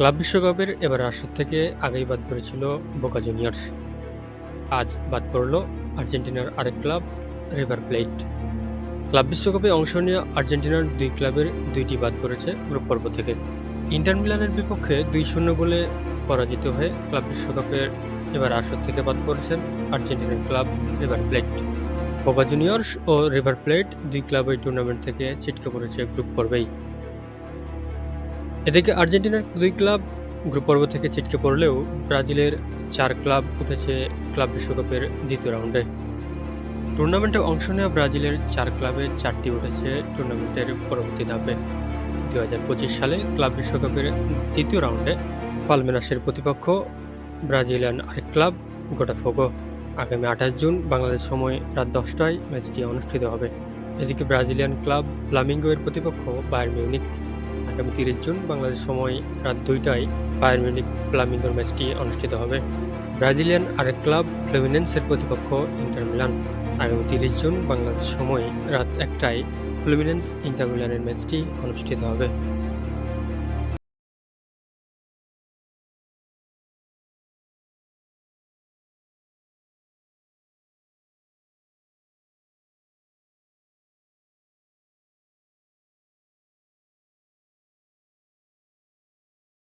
Club বিশ্বকাপের এবার আসর থেকে আগেই বাদ পড়েছিল বোকা জুনিয়র্স। আজ বাদ পড়ল আর্জেন্টিনার আরেক ক্লাব রিভার প্লেট। ক্লাব বিশ্বকাপে অংশ নেওয়া আর্জেন্টিনার দুই ক্লাবের দুইটি বাদ পড়েছে গ্রুপ পর্ব থেকে। ইন্টার মিলানের বিপক্ষে 2-0 গোলে পরাজিত হয়ে ক্লাব বিশ্বকাপের এবার আসর থেকে বাদ পড়েছেন আর্জেন্টিনার club River Plate. Boca Juniors ও রিভার প্লেট দুই ক্লাবই টুর্নামেন্ট থেকে ছিটকে পড়েছে গ্রুপ পর্বেই। এদিকে আর্জেন্টিনার দুই ক্লাব গ্রুপ পর্ব থেকে ছিটকে পড়লেও ব্রাজিলের 4 ক্লাব উঠেছে ক্লাব বিশ্বকাপের দ্বিতীয় রাউন্ডে। টুর্নামেন্টে অংশ নেওয়া ব্রাজিলের 4 ক্লাবে 4টি উঠেছে টুর্নামেন্টের পরবর্তী ধাপে। 2025 সালে ক্লাব বিশ্বকাপের দ্বিতীয় রাউন্ডে পালমেরাসের প্রতিপক্ষ ব্রাজিলিয়ান আরেক ক্লাব বোটাফোগো। আগামী 28 জুন বাংলাদেশ সময় রাত 10টায় ম্যাচটি অনুষ্ঠিত হবে। এদিকে ব্রাজিলিয়ান ক্লাব ফ্লামিঙ্গো এর প্রতিপক্ষ বায়ার্ন মিউনিখ। আগামী 30 জুন বাংলাদেশ সময় রাত 2টায় বায়ার্ন মিউনিখ ফ্লামিঙ্গোর ম্যাচটি অনুষ্ঠিত হবে। ব্রাজিলিয়ান আরেক ক্লাব ফ্লুমিনেন্সের প্রতিপক্ষ ইন্টার মিলান। আগামী 30 জুন বাংলাদেশ সময় রাত 1টায় ফ্লুমিনেন্স ইন্টার মিলানের ম্যাচটি অনুষ্ঠিত হবে।